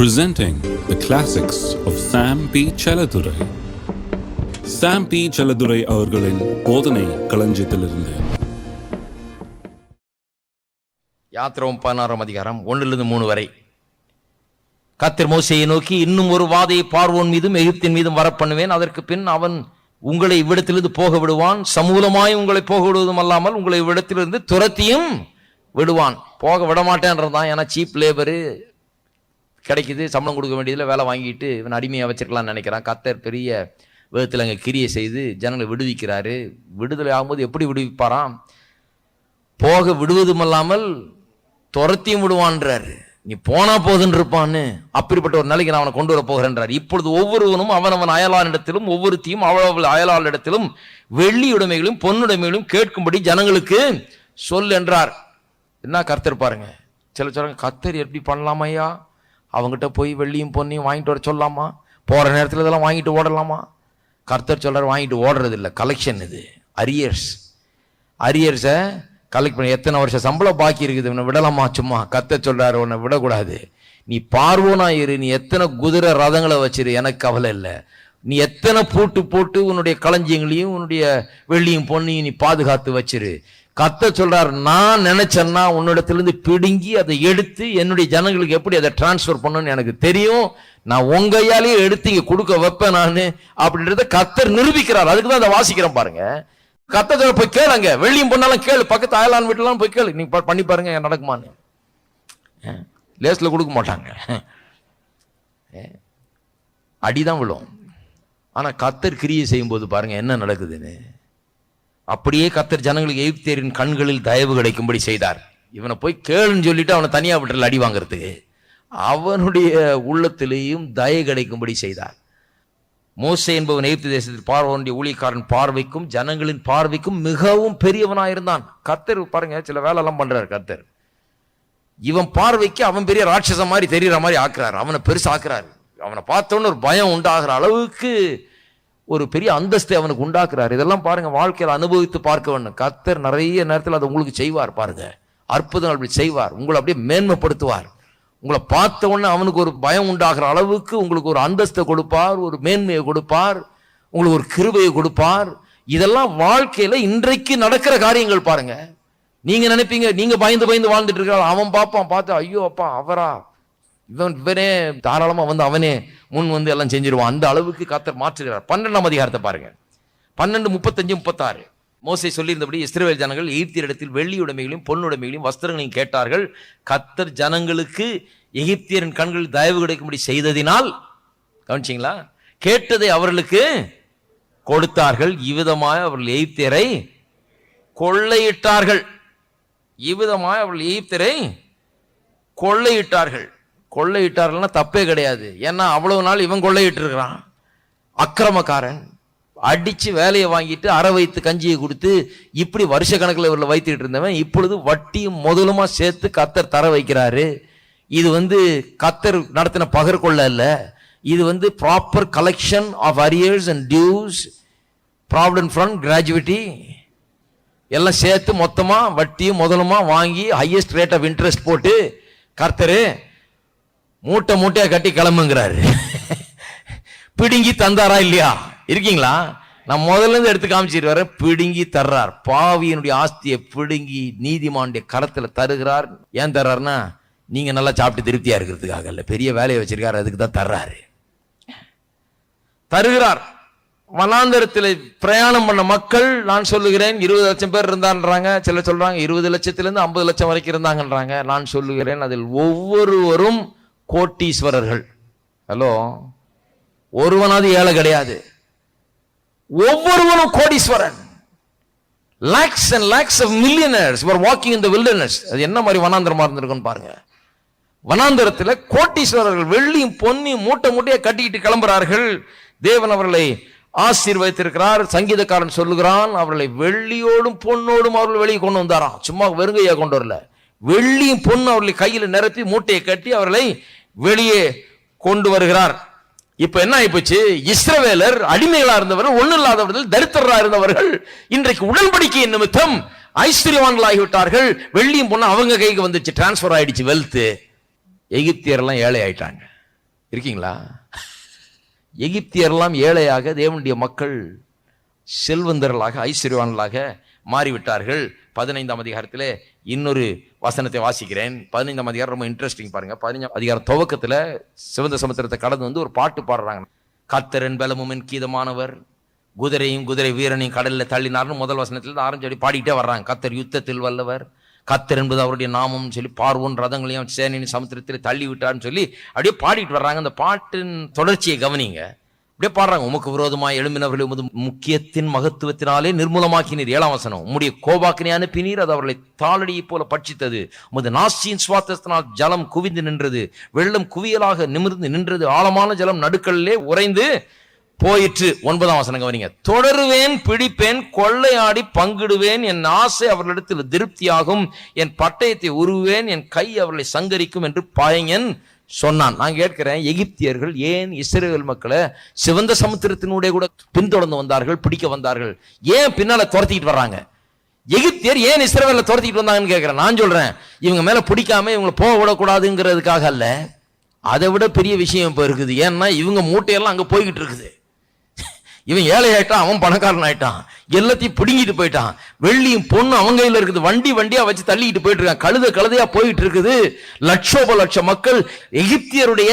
Presenting the classics of Sam P. Chaladurai. Sam P. Chaladurai அவர்களின் போதனை களஞ்சியத்திலிருந்து. யாத்திராவும் 16ஆம் அதிகாரம் 1-3 வரை. கர்த்தர் மோசேயை நோக்கி, இன்னும் ஒரு வாதையை பார்வோன் மீதும் எகிப்தின் மீதும் வரப்பண்ணுவேன். அதற்கு பின் அவன் உங்களை இவ்விடத்திலிருந்து போக விடுவான். சமூலமாய் உங்களை போக விடுவதும் அல்லாமல் உங்களை இவ்விடத்திலிருந்து துரத்தியும் விடுவான். போக விட மாட்டேன்றதான், ஏன்னா சீப் லேபரு கிடைக்குது, சம்பளம் கொடுக்க வேண்டியதில் வேலை வாங்கிட்டு இவன் அடிமையாக வச்சிருக்கலாம்னு நினைக்கிறான். கர்த்தர் பெரிய விதத்தில் அங்கே கிரியை செய்து ஜனங்களை விடுவிக்கிறாரு. விடுதலை ஆகும்போது எப்படி விடுவிப்பாராம்? போக விடுவதும் அல்லாமல் துரத்தியும் விடுவான்றாரு. நீ போனா போதுன்னு இருப்பான்னு. அப்படிப்பட்ட ஒரு நிலைக்கு நான் அவனை கொண்டு வர போகிறேன்றார். இப்பொழுது ஒவ்வொருவனும் அவன் அயலானிடத்திலும் ஒவ்வொருத்தையும் அவள் அயலாளிடத்திலும் வெள்ளி உடைமைகளும் பொன்னுடைமைகளும் கேட்கும்படி ஜனங்களுக்கு சொல் என்றார். என்ன கர்த்தர் பாருங்க. சில சொல்றாங்க, கர்த்தர் எப்படி பண்ணலாமையா? அவங்ககிட்ட போய் வெள்ளியும் பொன்னையும் வாங்கிட்டு வர சொல்லாமா? போகிற நேரத்தில் இதெல்லாம் வாங்கிட்டு ஓடலாமா? கர்த்தர் சொல்கிறார், வாங்கிட்டு ஓடுறது இல்லை, கலெக்ஷன். இது அரியர்ஸை கலெக்ட் பண்ணி எத்தனை வருஷம் சம்பளம் பாக்கி இருக்குது, இவனை விடலாமா? சும்மா கர்த்தர் சொல்கிறார், உன்னை விடக்கூடாது. நீ பார்வோனா இரு, நீ எத்தனை குதிரை ரதங்களை வச்சிரு, எனக்கு கவலை இல்லை. நீ எத்தனை போட்டு உன்னுடைய களஞ்சியங்களையும் உன்னுடைய வெள்ளியும் பொன்னையும் நீ பாதுகாத்து வச்சிரு. கர்த்தர் சொல்றார், நான் நினைச்சேன்னா உன்னிடத்திலிருந்து பிடுங்கி அதை எடுத்து என்னுடைய ஜனங்களுக்கு எப்படி அதை டிரான்ஸ்பர் பண்ணணும்னு எனக்கு தெரியும். நான் உங்க கையாலேயே எடுத்து இங்க கொடுக்க வைப்பேன் நான் அப்படின்றத கர்த்தர் நிரூபிக்கிறார். அதுக்கு தான் அதை வாசிக்கிறேன் பாருங்க. கர்த்தர் சொல்ல, போய் கேளுங்க, வெள்ளியும் பொண்ணாலும் கேளு, பக்கத்து அயலான் வீட்டுலாம் போய் கேளு, நீ பண்ணி பாருங்க நடக்குமான்னு. லேஸ்ல கொடுக்க மாட்டாங்க, அடிதான் விழும். ஆனா கர்த்தர் கிரியை செய்யும் போது பாருங்க என்ன நடக்குதுன்னு. அப்படியே கர்த்தர் ஜனங்களுக்கு எகிப்தியரின் கண்களில் தயவு கிடைக்கும்படி செய்தார். இவனை போய் கேளுன்னு சொல்லிட்டு அவனை தனியா விட்டுல அடி வாங்கிறதுக்கு அவனுடைய உள்ளத்திலேயும் தயவு கிடைக்கும்படி செய்தார். மோசே என்பவன் எகிப்து தேசத்தில் பார்வோனுடைய ஊழியக்காரன் பார்வைக்கும் ஜனங்களின் பார்வைக்கும் மிகவும் பெரியவனாயிருந்தான். கர்த்தர் பாருங்க சில வேலை எல்லாம் பண்றாரு கர்த்தர். இவன் பார்வைக்கு அவன் பெரிய ராட்சச மாதிரி தெரியற மாதிரி ஆக்குறாரு, அவனை பெருசு ஆக்குறாரு. அவனை பார்த்தோன்னு ஒரு பயம் உண்டாகிற அளவுக்கு ஒரு பெரிய அந்தஸ்தை அவனுக்கு உண்டாக்குறாரு. இதெல்லாம் பாருங்க வாழ்க்கையில் அனுபவித்து பார்க்க வேண்டும். கர்த்தர் நிறைய நேரத்தில் அதை உங்களுக்கு செய்வார். பாருங்க, அற்புதம் அப்படி செய்வார், உங்களை அப்படியே மேன்மைப்படுத்துவார். உங்களை பார்த்த உடனே அவனுக்கு ஒரு பயம் உண்டாகிற அளவுக்கு உங்களுக்கு ஒரு அந்தஸ்தை கொடுப்பார், ஒரு மேன்மையை கொடுப்பார், உங்களுக்கு ஒரு கிருபையை கொடுப்பார். இதெல்லாம் வாழ்க்கையில இன்றைக்கு நடக்கிற காரியங்கள். பாருங்க, நீங்க நினைப்பீங்க நீங்க பயந்து வாழ்ந்துட்டு இருக்க, அவன் பார்த்து ஐயோ அப்பா அவரா, இவனே தாராளமா அவனே முன் எல்லாம் செஞ்சிருவான். அந்த அளவுக்கு கர்த்தர் மாற்றுகிறார். 12ஆம் அதிகாரத்தை பாருங்க, 12:35-36. மோசே சொல்லியிருந்தபடி இஸ்ரவேல் ஜனங்கள் எகிப்தியரிடத்தில் வெள்ளி உடைமைகளையும் பொன்னுடைமைகளையும் வஸ்திரங்களையும் கேட்டார்கள். கர்த்தர் ஜனங்களுக்கு எகிப்தியரின் கண்களில் தயவு கிடைக்கும்படி செய்ததினால், கவனிச்சிங்களா, கேட்டதை அவர்களுக்கு கொடுத்தார்கள். இவ்விதமாக அவர்கள் எகிப்தியரை கொள்ளையிட்டார்கள். கொள்ளையிட்டார்கள்னா தப்பே கிடையாது. ஏன்னா அவ்வளவு நாள் இவன் கொள்ளையிட்டு இருக்கிறான், அக்கிரமக்காரன். அடிச்சு வேலையை வாங்கிட்டு அரை வைத்து கஞ்சியை கொடுத்து இப்படி வருஷ கணக்கில் இவரில் வைத்துட்டு இருந்தவன் இப்பொழுது வட்டியும் முதலுமா சேர்த்து கர்த்தர் தர வைக்கிறாரு. இது கர்த்தர் நடத்தின பகற்கொள்ள இல்ல, இது proper collection of arrears and dues, provident fund, gratuity எல்லாம் சேர்த்து மொத்தமா வட்டியும் முதலுமா வாங்கி ஹையஸ்ட் ரேட் ஆஃப் இன்ட்ரெஸ்ட் போட்டு கர்த்தர் மூட்டையா கட்டி கிளம்புங்கிறாரு. பிடுங்கி தந்தாரா இல்லையா? இருக்கீங்களா? நான் முதல்ல இருந்து எடுத்து காமிச்சிட்டு வரேன். பிடுங்கி தர்றார். பாவியனுடைய ஆஸ்தியை பிடுங்கி நீதிமானுடைய கரத்துல தருகிறார். ஏன் தர்றாருன்னா, நீங்க நல்லா சாப்பிட்டு திருப்தியா இருக்கிறதுக்காக இல்ல, பெரிய வேலையை வச்சிருக்காரு, அதுக்கு தான் தருகிறார். வனாந்தரத்தில் பிரயாணம் பண்ண மக்கள், நான் சொல்லுகிறேன் 20 லட்சம் பேர் இருந்தான்றாங்க, சில சொல்றாங்க 20 லட்சத்திலிருந்து 50 லட்சம் வரைக்கும் இருந்தாங்கன்றாங்க. நான் சொல்லுகிறேன் அதில் ஒவ்வொருவரும் கோட்டீஸ்வரர்கள். ஹலோ, ஒருவனாவது ஏழை கிடையாது, ஒவ்வொருவரும் கோடீஸ்வரன். lakhs and lakhs of millionaires were walking in the wilderness. அது என்ன மாதிரி வனாந்தரமா இருந்திருக்குன்னு பாருங்க. வனாந்தரத்தில் கோட்டீஸ்வரர்கள் வெள்ளியும் பொன்னியும் மூட்டையா கட்டிக்கிட்டு கிளம்புறார்கள். தேவன் அவர்களை ஆசீர்வதித்திருக்கிறார். சங்கீதக்காரன் சொல்லுகிறான், அவர்களை வெள்ளியோடும் பொன்னோடும் அவர்கள் வெளியே கொண்டு வந்தாராம். சும்மா வெறுங்கையா கொண்டு வரல, வெள்ளியும் பொண்ணு அவர்களை கையில் நிரப்பி மூட்டையை கட்டி அவர்களை வெளியே கொண்டு வருகிறார். இப்ப என்ன ஆயிப்போச்சு? இஸ்ரவேலர் அடிமைகளா இருந்தவர்கள், ஒண்ணு இல்லாதவர்கள், தரித்திரரா இருந்தவர்கள் இன்றைக்கு உடன்படிக்கை நிமித்தம் ஐஸ்வர்யவான்கள் ஆகிவிட்டார்கள். வெள்ளியும் பொண்ணு அவங்க கைக்கு வந்துச்சு, டிரான்ஸ்பர் ஆயிடுச்சு வெல்த். எகிப்தியர் எல்லாம் ஏழை ஆயிட்டாங்க. இருக்கீங்களா? எகிப்தியரெல்லாம் ஏழையாக, தேவனுடைய மக்கள் செல்வந்தர்களாக, ஐஸ்வர்யவான்களாக மாறிவிட்டார்கள். 15ஆம் அதிகாரத்தில் இன்னொரு வசனத்தை வாசிக்கிறேன். 15ஆம் அதிகாரம் ரொம்ப இன்ட்ரெஸ்டிங் பாருங்க. 15ஆம் அதிகாரம் துவக்கத்தில் சிவந்த சமுத்திரத்தை கடந்து வந்து ஒரு பாட்டு பாடுறாங்க. கர்த்தரின் பலமும் என் கீதமானவர், குதிரையும் குதிரை வீரனையும் கடலில் தள்ளினார்னு முதல் வசனத்தில் ஆரம்பிச்சு பாடிக்கிட்டே வர்றாங்க. கர்த்தர் யுத்தத்தில் வல்லவர், கர்த்தர் என்பது அவருடைய நாமம் சொல்லி பார்வோன் ரதங்களையும் சேனையின் சமுத்திரத்தில் தள்ளி விட்டார்னு சொல்லி அப்படியே பாடிட்டு வர்றாங்க. அந்த பாட்டின் தொடர்ச்சியை கவனிங்க. அப்படியே பாடுறாங்க. உமக்கு விரோதமாய் எழும்பினவர்களை உமது முக்கியத்தின் மகத்துவத்தினாலே நிர்மூலமாக்கினீர். 7ஆம் வசனம். உம்முடைய கோபாக்கினை அனுப்பினீர், அது அவர்களை தாளடியை போல பட்சித்தது. உமது நாசியின் சுவாசத்தினால் ஜலம் குவிந்து நின்றது, வெள்ளம் குவியலாக நிமிர்ந்து நின்றது, ஆழமான ஜலம் நடுக்கல்லே உறைந்து போயிற்று. 9ஆம் வசனம் கவனிங்க. தொடருவேன், பிடிப்பேன், கொள்ளையாடி பங்கிடுவேன், என் ஆசை அவர்களிடத்தில் திருப்தியாகும், என் பட்டயத்தை உருவேன், என் கை அவர்களை சங்கரிக்கும் என்று பாயங்கன் சொன்னான். நான் கேட்கிறேன், எகிப்தியர்கள் ஏன் இஸ்ரவேல் மக்களை சிவந்த சமுத்திரத்தினுடைய கூட பின்தொடர்ந்து வந்தார்கள், பிடிக்க வந்தார்கள்? ஏன் பின்னால துரத்திக்கிட்டு வர்றாங்க? எகிப்தியர் ஏன் இஸ்ரவேலை துரத்திக்கிட்டு வந்தாங்கன்னு கேட்கிறேன். நான் சொல்றேன், இவங்க மேல பிடிக்காம இவங்களை போக விடக்கூடாதுங்கிறதுக்காக அல்ல. அதை விட பெரிய விஷயம் இப்ப இருக்குது. ஏன்னா இவங்க மூட்டையெல்லாம் அங்க போய்கிட்டு இருக்குது. இவன் ஏழை ஆயிட்டான், அவன் பணக்காரன் ஆயிட்டான், எல்லாத்தையும் பிடுங்கிட்டு போயிட்டான். வெள்ளியும் பொண்ணு அவங்க கையில இருக்குது, வண்டி வண்டியா வச்சு தள்ளிக்கிட்டு போயிட்டு இருக்கான், கழுதையா போயிட்டு இருக்குது. லட்சோப லட்ச மக்கள் எகிப்தியருடைய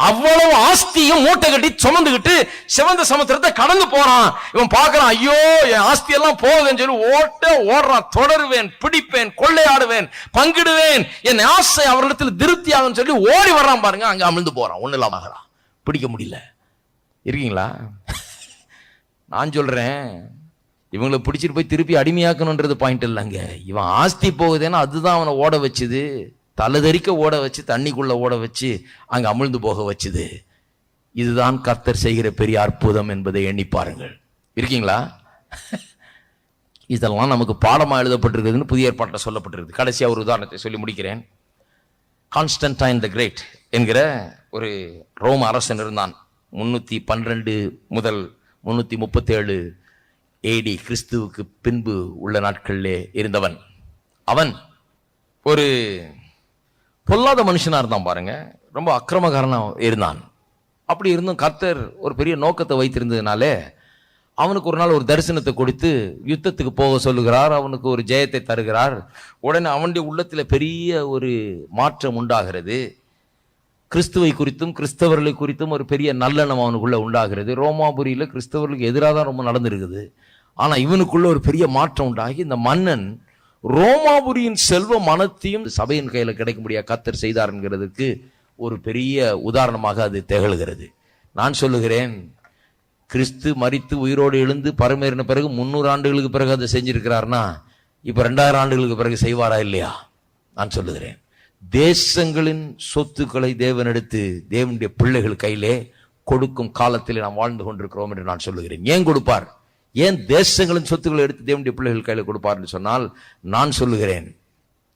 அவ்வளவு ஆஸ்தியும் மூட்டை கட்டி சுமந்துக்கிட்டு சிவந்த சமுத்திரத்தை கடந்து போறான். இவன் பார்க்கறான், ஐயோ என் ஆஸ்தி எல்லாம் போகுதுன்னு சொல்லி ஓடுறான். தொடருவேன், பிடிப்பேன், கொள்ளையாடுவேன், பங்கிடுவேன், என் ஆசை அவர்களிடத்தில் திருப்தியாகும் சொல்லி ஓடி வர்றான். பாருங்க, அங்க அமிழ்ந்து போறான், ஒண்ணு இல்லாம பிடிக்க முடியல. இருக்கீங்களா? நான் சொல்றேன், இவங்களை பிடிச்சிட்டு போய் திருப்பி அடிமையாக்கணுன்றது பாயிண்ட் இல்லைங்க. இவன் ஆஸ்தி போகுதுன்னா அதுதான் அவனை ஓட வச்சுது, தலைதறிக்க ஓட வச்சு, தண்ணிக்குள்ள ஓட வச்சு அங்க அமிழ்ந்து போக வச்சுது. இதுதான் கர்த்தர் செய்கிற பெரிய அற்புதம் என்பதை எண்ணி பாருங்கள். இருக்கீங்களா? இதெல்லாம் நமக்கு பாடமா எழுதப்பட்டிருக்குதுன்னு புதிய ஏற்பாட்டில் சொல்லப்பட்டிருக்கு. கடைசியா ஒரு உதாரணத்தை சொல்லி முடிக்கிறேன். கான்ஸ்டன்டைன் தி கிரேட் என்கிற ஒரு ரோம அரசன் இருந்தான். 312 முதல் 337 AD கிறிஸ்துவுக்கு பின்பு உள்ள நாட்களிலே இருந்தவன். அவன் ஒரு பொல்லாத மனுஷனா இருந்தான். பாருங்க, ரொம்ப அக்கிரமகாரனா இருந்தான். அப்படி இருந்தும் கர்த்தர் ஒரு பெரிய நோக்கத்தை வைத்திருந்ததுனாலே அவனுக்கு ஒரு நாள் ஒரு தரிசனத்தை கொடுத்து யுத்தத்துக்கு போக சொல்லுகிறார். அவனுக்கு ஒரு ஜெயத்தை தருகிறார். உடனே அவனுடைய உள்ளத்தில் பெரிய ஒரு மாற்றம் உண்டாகிறது. கிறிஸ்துவை குறித்தும் கிறிஸ்தவர்களை குறித்தும் ஒரு பெரிய நல்லெண்ணம் அவனுக்குள்ள உண்டாகிறது. ரோமாபுரியில கிறிஸ்தவர்களுக்கு எதிராக தான் ரொம்ப நடந்திருக்குது. ஆனா இவனுக்குள்ள ஒரு பெரிய மாற்றம் உண்டாகி இந்த மன்னன் ரோமாபுரியின் செல்வ மனத்தையும் சபையின் கையில கிடைக்கும்படியா கர்த்தர் செய்தார் என்கிறதுக்கு ஒரு பெரிய உதாரணமாக அது திகழ்கிறது. நான் சொல்லுகிறேன், கிறிஸ்து மரித்து உயிரோடு எழுந்து பரமேறின பிறகு 300 ஆண்டுகளுக்கு பிறகு அதை செஞ்சிருக்கிறார்னா இப்ப 2000 ஆண்டுகளுக்கு பிறகு செய்வாரா இல்லையா? நான் சொல்லுகிறேன், தேசங்களின் சொத்துக்களை தேவனெடுத்து தேவனுடைய பிள்ளைகள் கையிலே கொடுக்கும் காலத்தில் நாம் வாழ்ந்து கொண்டிருக்கிறோம் என்று நான் சொல்லுகிறேன். ஏன் கொடுப்பார்? ஏன் தேசங்களின் சொத்துக்களை எடுத்து தேவனுடைய பிள்ளைகள் கையில கொடுப்பார் என்று சொன்னால், நான் சொல்லுகிறேன்,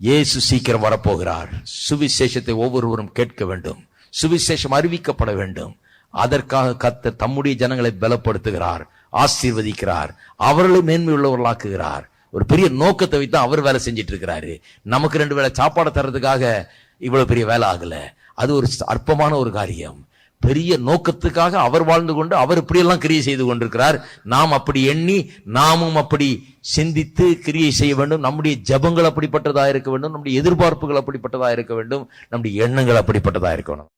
இயேசு சீக்கிரம் வரப்போகிறார். சுவிசேஷத்தை ஒவ்வொருவரும் கேட்க வேண்டும், சுவிசேஷம் அறிவிக்கப்பட வேண்டும். அதற்காக கர்த்தர் தம்முடைய ஜனங்களை பலப்படுத்துகிறார், ஆசீர்வதிக்கிறார், அவர்களை மேன்மை உள்ளவர்களாக்குகிறார். ஒரு பெரிய நோக்கத்தை வைத்து அவர் வேலை செஞ்சிட்டு இருக்கிறாரு. நமக்கு 2 வேளை சாப்பாடு தர்றதுக்காக இவ்வளவு பெரிய வேலை ஆகல. அது ஒரு அற்பமான ஒரு காரியம். பெரிய நோக்கத்துக்காக அவர் வாழ்ந்து கொண்டு அவர் இப்படியெல்லாம் கிரியை செய்து கொண்டிருக்கிறார். நாம் அப்படி எண்ணி நாமும் அப்படி சிந்தித்து கிரியை செய்ய வேண்டும். நம்முடைய ஜபங்கள் அப்படிப்பட்டதா இருக்க வேண்டும், நம்முடைய எதிர்பார்ப்புகள் அப்படிப்பட்டதா இருக்க வேண்டும், நம்முடைய எண்ணங்கள் அப்படிப்பட்டதா இருக்க வேண்டும்.